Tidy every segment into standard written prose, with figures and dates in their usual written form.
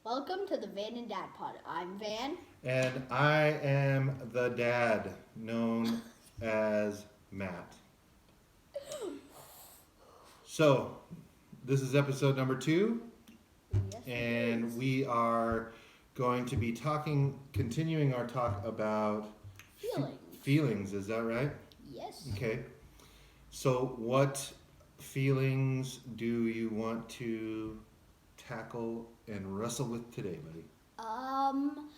Welcome to the Van and Dad Pod. I'm Van. And I am the dad, known as Matt. So, this is episode number 2, Yes, it and is. we are going to be continuing our talk about Feelings. feelings. Is that right? Yes. Okay. So, what feelings do you want to tackle and wrestle with today, buddy? Um,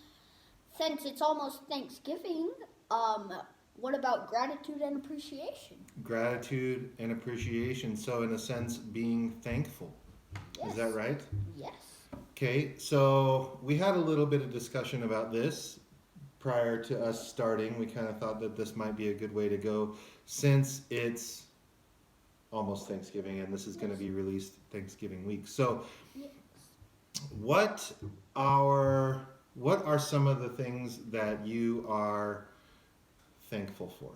since it's almost Thanksgiving, um, what about gratitude and appreciation? Gratitude and appreciation. So, in a sense, being thankful. Is that Yes. right? Yes. Okay, so we had a little bit of discussion about this prior to us starting. We kind of thought that this might be a good way to go since it's almost Thanksgiving and this is going to Yes. be released Thanksgiving week. So, Yes. what are what are some of the things that you are thankful for?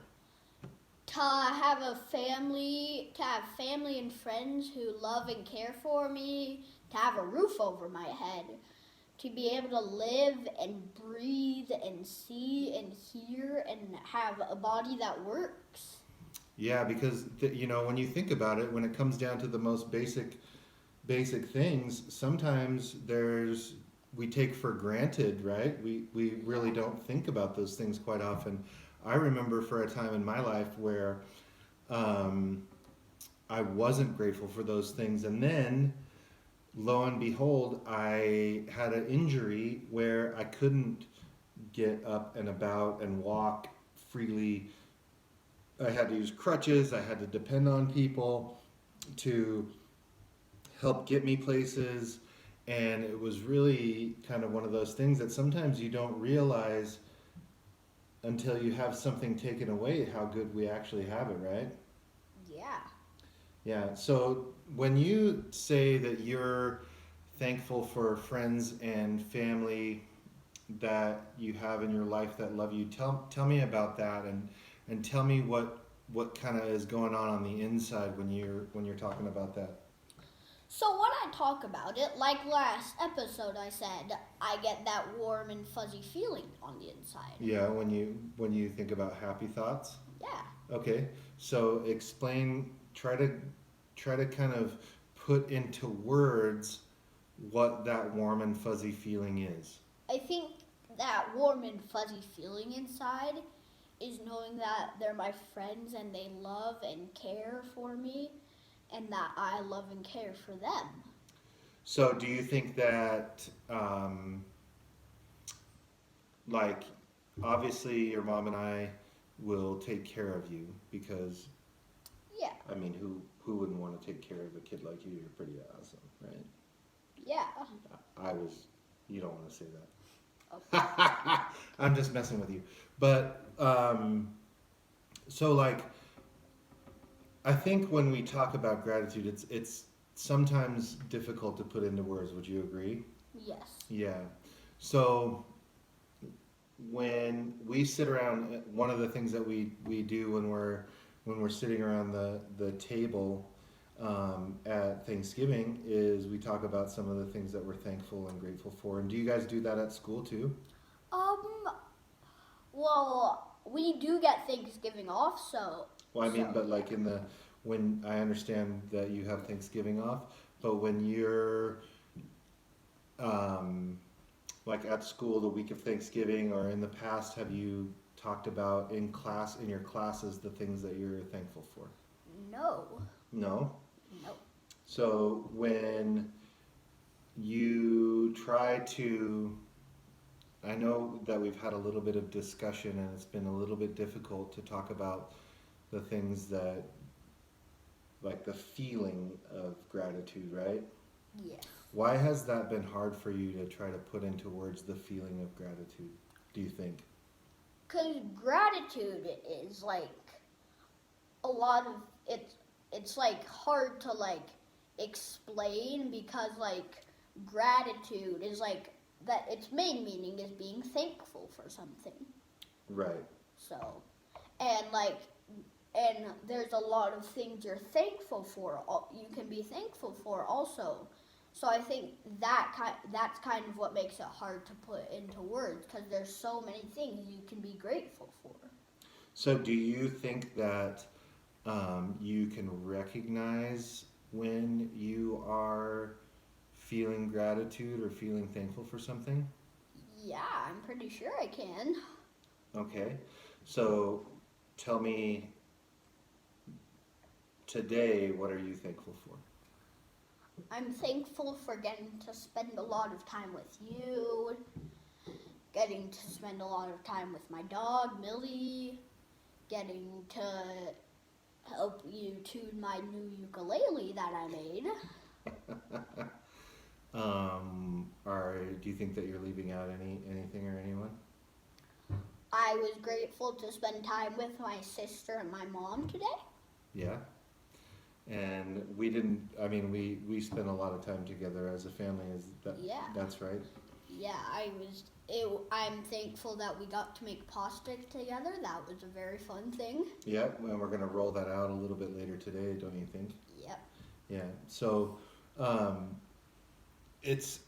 To have family and friends who love and care for me, to have a roof over my head, to be able to live and breathe and see and hear and have a body that works. Yeah, because when you think about it, when it comes down to the most basic things, sometimes we take for granted, right? We really Yeah. don't think about those things quite often. I remember for a time in my life where um, I wasn't grateful for those things, and then lo and behold, I had an injury where I couldn't get up and about and walk freely. I had to use crutches. I had to depend on people to help get me places. And it was really kind of one of those things that sometimes you don't realize until you have something taken away how good we actually have it, right? Yeah. Yeah. So when you say that you're thankful for friends and family that you have in your life that love you, tell me about that and tell me what kind of is going on the inside when you're talking about that. So when I talk about it, like last episode I said, I get that warm and fuzzy feeling on the inside. Yeah, when you think about happy thoughts. Yeah. Okay, so explain. Try to kind of put into words what that warm and fuzzy feeling is. I think that warm and fuzzy feeling inside is knowing that they're my friends and they love and care for me and that I love and care for them. So, do you think that, like, obviously your mom and I will take care of you because, Yeah. I mean, who wouldn't want to take care of a kid like you? You're pretty awesome, right? Yeah. I was. You don't want to say Okay. that. I'm just messing with you. But so like, I think when we talk about gratitude, it's sometimes difficult to put into words. Would you agree? Yes. Yeah. So when we sit around, one of the things that we do when we're sitting around the table at Thanksgiving is we talk about some of the things that we're thankful and grateful for. And do you guys do that at school too? Um well, we do get Thanksgiving off, Well, I mean, but yeah. like when I understand that you have Thanksgiving off, but when you're um, like at school the week of Thanksgiving or in the past, have you talked about in your classes the things that you're thankful for? No. No. No. So when you try to, I know that we've had a little bit of discussion and it's been a little bit difficult to talk about the things that, like the feeling of gratitude, right? Yes. Why has that been hard for you to try to put into words the feeling of gratitude, do you think? Cuz gratitude is like a lot of it's like hard to like explain because like gratitude is like that its main meaning is being thankful for something. Right. So, and like and there's a lot of things you're thankful for. You can be thankful for also So I think that's kind of what makes it hard to put into words because there's so many things you can be grateful for. So, do you think that you can recognize when you are feeling gratitude or feeling thankful for something? Yeah, I'm pretty sure I can. Okay. So, tell me today, what are you thankful for? I'm thankful for getting to spend a lot of time with you, getting to spend a lot of time with my dog, Millie, getting to help you tune my new ukulele that I made. Do you think that you're leaving out anything or anyone? I was grateful to spend time with my sister and my mom today. Yeah. And we didn't. I mean, we spent a lot of time together as a family. Is that? Yeah. That's right. Yeah, I'm thankful that we got to make pasta together. That was a very fun thing. Yeah, and we're gonna roll that out a little bit later today, don't you think? Yep. Yeah. So, it's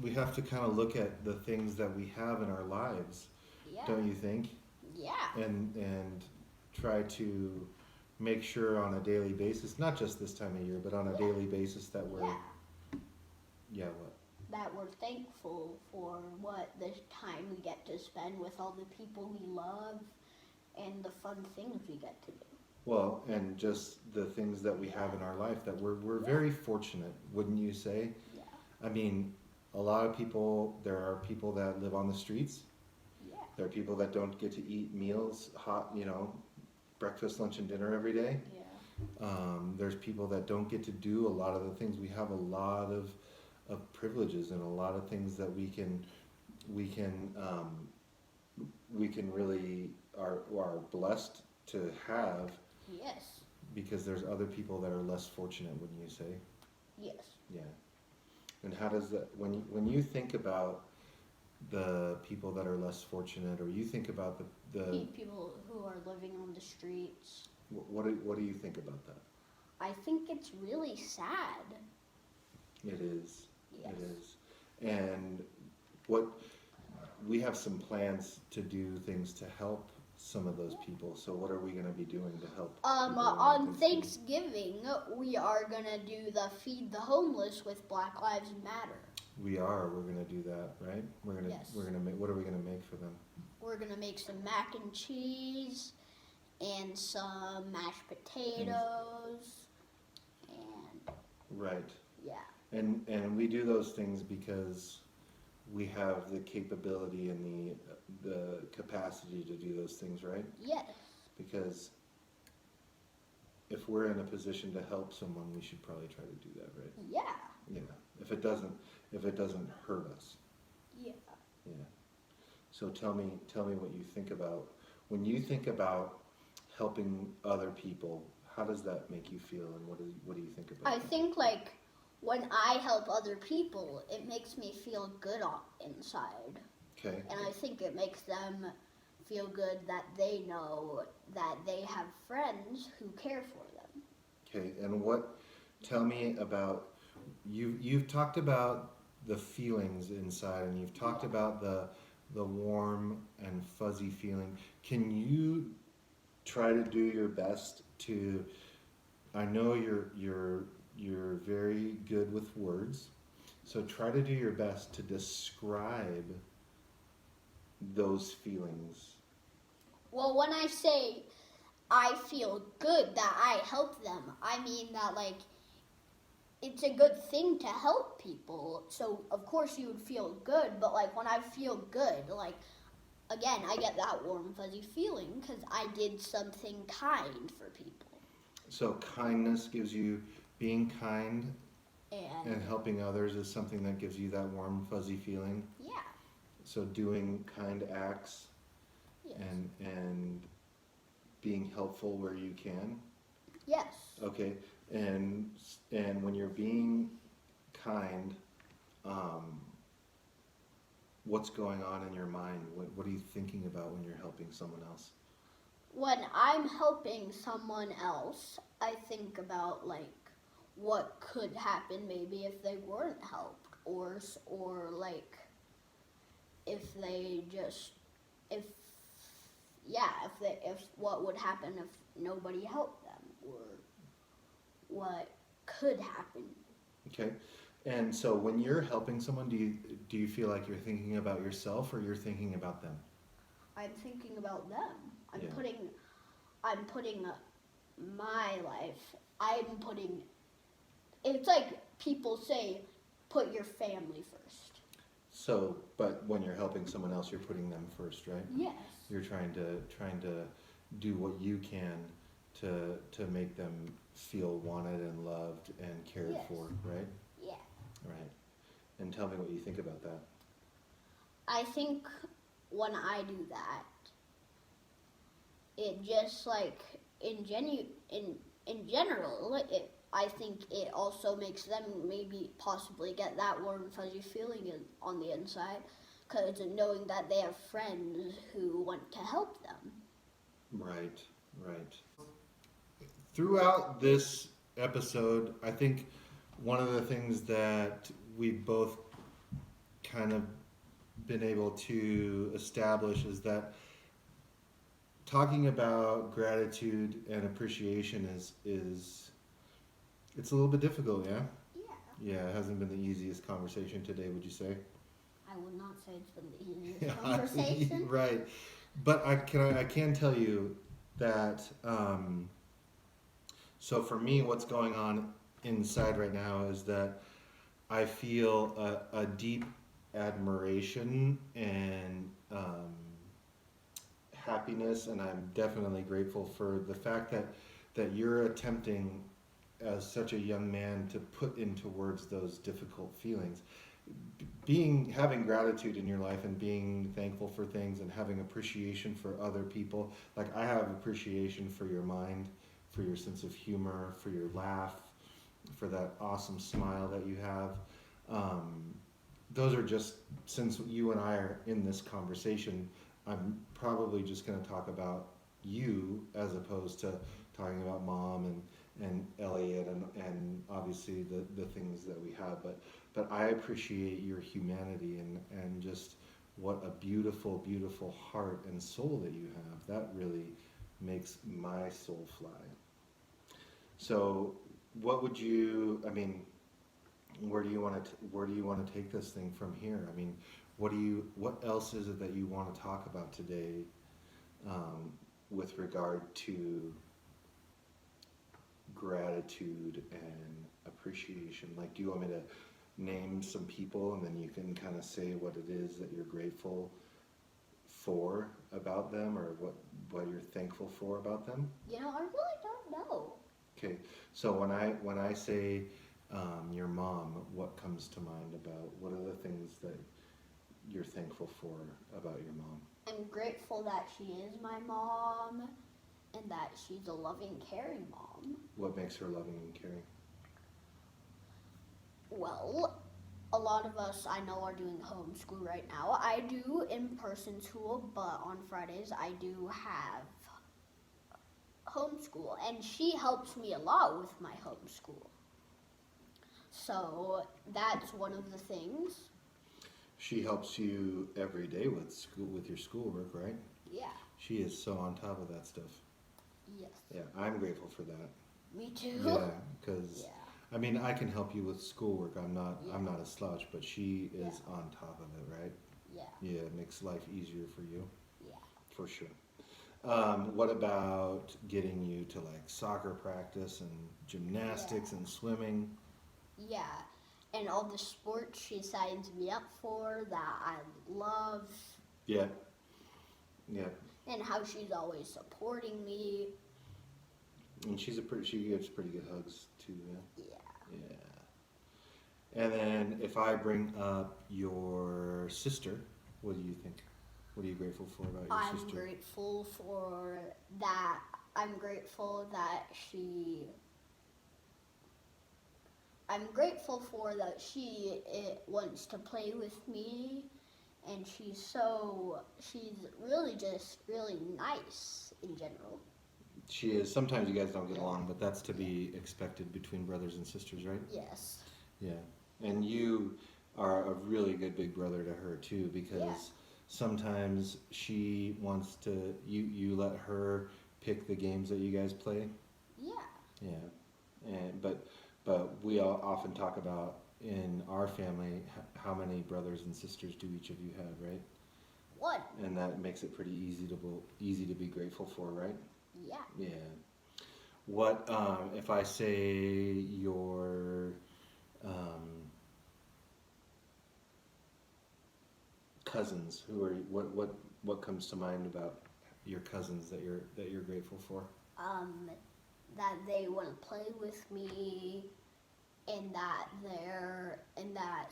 we have to kind of look at the things that we have in our lives, Yeah. don't you think? Yeah. And try to make sure on a daily basis, not just this time of year, but on a Yeah. daily basis that we're Yeah. yeah what That we're thankful for what the time we get to spend with all the people we love and the fun things we get to do. well, and just the things that we have in our life that we're Yeah. very fortunate, wouldn't you say? Yeah. I mean, a lot of people, there are people that live on the streets. Yeah. There are people that don't get to eat meals, hot, breakfast, lunch, and dinner every day. Yeah. There's people that don't get to do a lot of the things. We have a lot of privileges and a lot of things that we can really are blessed to have Yes. because there's other people that are less fortunate, wouldn't you say? Yes. Yeah. And how does that when you think about the people that are less fortunate, or you think about the People who are living on the streets. what do you think about that? I think it's really sad. It is. Yes. It is. And what we have some plans to do things to help some of those people. So what are we going to be doing to help? people On Thanksgiving, we are gonna do the Feed the Homeless with Black Lives Matter. We are. We're going to do that, right? Yes. We're going to make. What are we going to make for them? We're gonna make some mac and cheese and some mashed potatoes and Right. yeah. And we do those things because we have the capability and the capacity to do those things, right? Yes. Because if we're in a position to help someone, we should probably try to do that, right? Yeah. Yeah. If it doesn't hurt us. Yeah. Yeah. So tell me what you think about when you think about helping other people. How does that make you feel, and what do you think about I that? think like when I help other people, it makes me feel good inside. Okay. And I think it makes them feel good that they know that they have friends who care for them. Okay. And tell me about you've talked about the feelings inside, and you've talked Yeah. about the warm and fuzzy feeling. Can you try to do your best to? I know you're very good with words, so try to do your best to describe those feelings. Well, when I say I feel good that I help them, I mean that like it's a good thing to help people. So of course you would feel good, but like when I feel good, like again, I get that warm fuzzy feeling because I did something kind for people. So kindness gives you being kind And and helping others is something that gives you that warm fuzzy feeling. yeah, So doing kind acts yes, and being helpful where you can. yes. Okay, and when you're being kind, what's going on in your mind? What are you thinking about when you're helping someone else? When I'm helping someone else, I think about like what could happen maybe if they weren't helped, or like if they just if yeah if what would happen if nobody helped them, or what could happen. Okay. And so when you're helping someone, do you feel like you're thinking about yourself or you're thinking about them? I'm thinking about them. I'm Yeah. putting my life. I'm putting. It's like people say, put your family first. So, but when you're helping someone else, you're putting them first, right? Yes. You're trying to do what you can to make them feel wanted and loved and cared Yes. for, right? Yeah. Right. And tell me what you think about that. I think when I do that, it just like in general, I think it also makes them maybe possibly get that warm fuzzy feeling on the inside, because knowing that they have friends who want to help them. Right, right. Throughout this episode, I think one of the things that we've both kind of been able to establish is that talking about gratitude and appreciation is it's a little bit difficult, yeah? Yeah. Yeah, it hasn't been the easiest conversation today, would you say? I would not say it's been the easiest conversation. Right. But I can tell you that so for me what's going on inside right now is that I feel a deep admiration and happiness, and I'm definitely grateful for the fact that you're attempting as such a young man to put into words those difficult feelings. Having gratitude in your life and being thankful for things and having appreciation for other people. Like I have appreciation for your mind, for your sense of humor, for your laugh, for that awesome smile that you have. Those are just, since you and I are in this conversation, I'm probably just going to talk about you as opposed to talking about mom and Elliot and obviously the things that we have. But I appreciate your humanity and just what a beautiful, beautiful heart and soul that you have. That really makes my soul fly. So what would you, I mean, where do you want to take this thing from here? I mean, what else is it that you want to talk about today with regard to gratitude and appreciation? Like, do you want me to name some people and then you can kind of say what it is that you're grateful for about them, or what you're thankful for about them? I really don't know. Okay, so when I say your mom, what comes to mind about, what are the things that you're thankful for about your mom? I'm grateful that she is my mom and that she's a loving, caring mom. What makes her loving and caring? Well, a lot of us I know are doing homeschool right now. I do in-person school, but on Fridays I do have homeschool, and she helps me a lot with my homeschool. So that's one of the things. She helps you every day with your schoolwork, right? Yeah. She is so on top of that stuff. Yes. Yeah, I'm grateful for that. Me too. Yeah, because Yeah. I mean, I can help you with schoolwork. I'm not a slouch, but she is Yeah. on top of it, right? Yeah. Yeah, it makes life easier for you. Yeah. For sure. What about getting you to like soccer practice and gymnastics and swimming? Yeah. And all the sports she signs me up for that I love. Yeah. Yeah. And how she's always supporting me. And she gives pretty good hugs too, yeah? Yeah. Yeah. And then if I bring up your sister, what do you think? What are you grateful for about your I'm sister? grateful for that. I'm grateful that she wants to play with me, and she's really just really nice in general. She is. Sometimes you guys don't get along, but that's to be expected between brothers and sisters, right? Yes. Yeah. And you are a really good big brother to her too, because Yeah. sometimes she wants to. You let her pick the games that you guys play. Yeah. Yeah. And but we all often talk about in our family how many brothers and sisters do each of you have, right? One. And that makes it pretty easy to be grateful for, right? Yeah. Yeah. What if I say your um, cousins? Who are what comes to mind about your cousins that you're grateful for? That they want to play with me, and that they're and that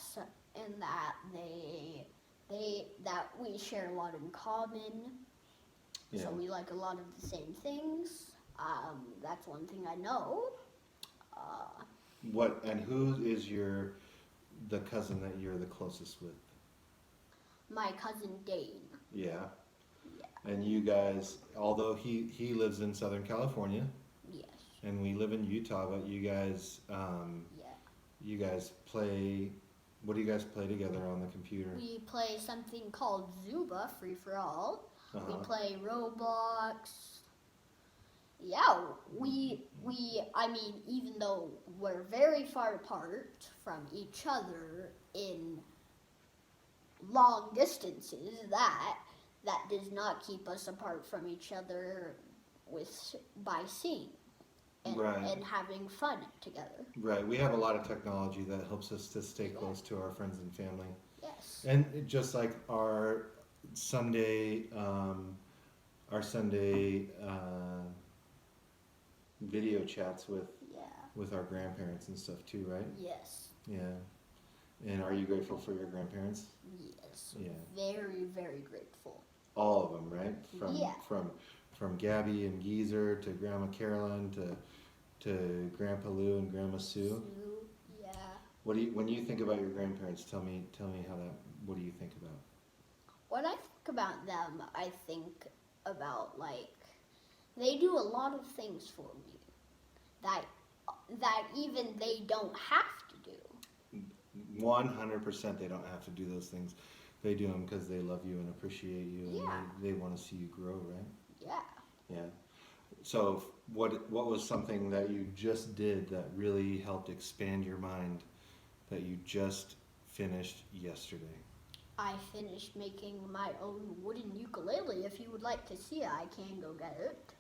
that we share a lot in common. Yeah. So we like a lot of the same things. That's one thing I know. Uh, What and who is the cousin that you're the closest with? my cousin Dane. Yeah. Yeah. And you guys, although he lives in Southern California Yes. and we live in Utah, but Yeah. you guys play. What do you guys play together on the computer? We play something called Zuba, Free for All. Uh-huh. We play Roblox. Yeah, I mean, even though we're very far apart from each other in long distances, that does not keep us apart from each other by seeing Right. and having fun together. Right. We have a lot of technology that helps us to stay close to our friends and family. Yes. And just like Sunday, our Sunday video chats Yeah. with our grandparents and stuff too, right? Yes. Yeah. And are you grateful for your grandparents? Yes. Yeah. Very, very grateful. All of them, right? Yeah. From Gabby and Geezer to Grandma Carolyn to Grandpa Lou and Grandma Sue. Yeah. When you think about your grandparents, tell me how that. What do you think about? When I think about them, I think about they do a lot of things for me that even they don't have to do. 100%, they don't have to do those things. They do them because they love you and appreciate you, and Yeah. they want to see you grow, right? Yeah. Yeah. So, what was something that you just did that really helped expand your mind that you just finished yesterday? I finished making my own wooden ukulele. If you would like to see it, I can go get it.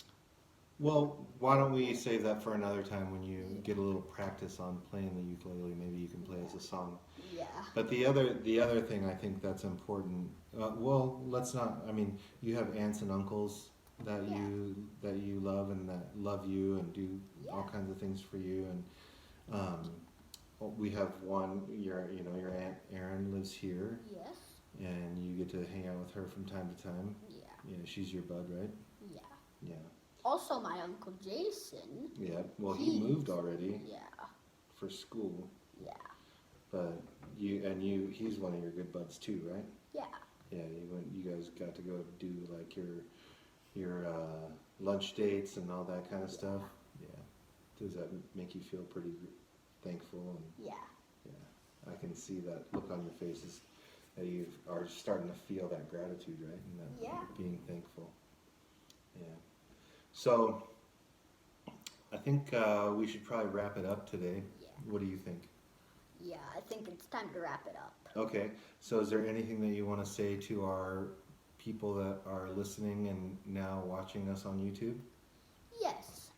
Well, why don't we save that for another time when you get a little practice on playing the ukulele? Maybe you can play as a song. Yeah. But the other thing I think that's important. Well, let's not. I mean, you have aunts and uncles that Yeah. you love and that love you and do all Yeah. kinds of things for you. And we have one. Your aunt Erin lives here, Yes. and you get to hang out with her from time to time. Yeah. Yeah, she's your bud, right? Yeah. Yeah. Also, my uncle Jason. Yeah. Well, he moved already Yeah. for school, Yeah. but he's one of your good buds too, right? Yeah. Yeah, you guys got to go do like your lunch dates and all that kind of stuff. Yeah. Does that make you feel pretty thankful? And Yeah. yeah, I can see that look on your faces that you are starting to feel that gratitude, right? And that Yeah. being thankful. Yeah. So I think we should probably wrap it up today. Yeah. What do you think? Yeah. I think it's time to wrap it up. Okay. So is there anything that you want to say to our people that are listening and now watching us on YouTube? Yes.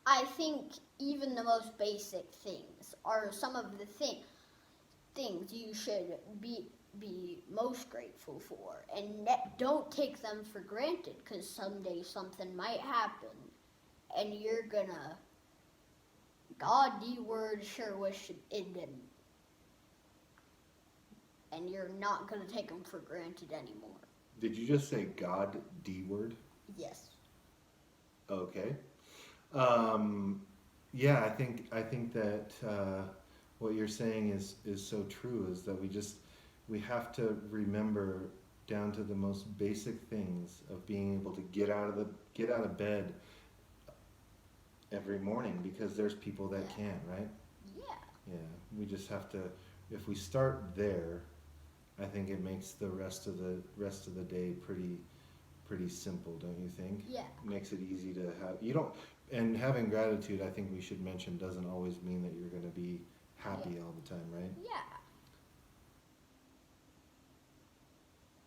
I think even the most basic things are some of the things you should be most grateful for, and don't take them for granted, because someday something might happen and you're gonna, God, the word sure wish it didn't, and you're not gonna take them for granted anymore. Did you just say God D word? Yes. Okay. Yeah, I think that what you're saying is so true. Is that we have to remember down to the most basic things of being able to get out of bed every morning because there's people that Yeah. can't, right? Yeah. Yeah, we just have to. If we start there, I think it makes the rest of the day pretty simple, don't you think? Yeah. Makes it easy to have. You don't. And having gratitude, I think we should mention, doesn't always mean that you're going to be happy all the time, right? Yeah.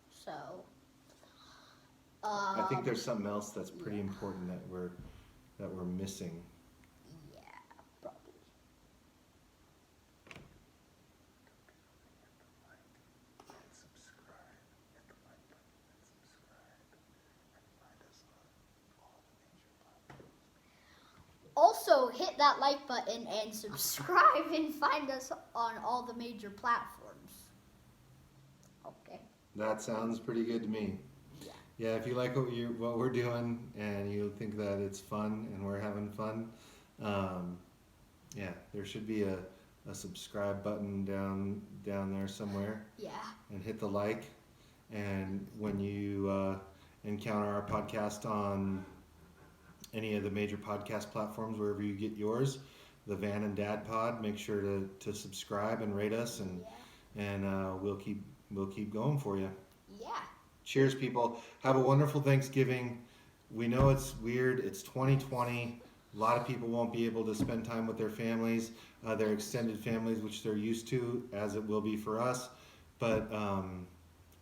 So. I think Um, there's something else that's pretty yeah. important that we're missing. Yeah. Probably. Also, hit that like button and subscribe and find us on all the major platforms. Okay. That sounds pretty good to me. Yeah. Yeah, if you like what we're doing and you think that it's fun and we're having fun, yeah, there should be a subscribe button down there somewhere, Yeah. and hit the like. And when you encounter our podcast on any of the major podcast platforms, wherever you get yours, the Van and Dad Pod, make sure to subscribe and rate us, and Yeah. we'll keep going for you. Yeah. Cheers, people. Have a wonderful Thanksgiving. We know it's weird. It's 2020. A lot of people won't be able to spend time with their families, their extended families, which they're used to, as it will be for us. But,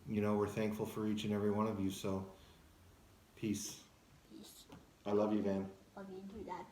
we're thankful for each and every one of you. So, peace. Peace. I love you, Van. Love you too, Dad.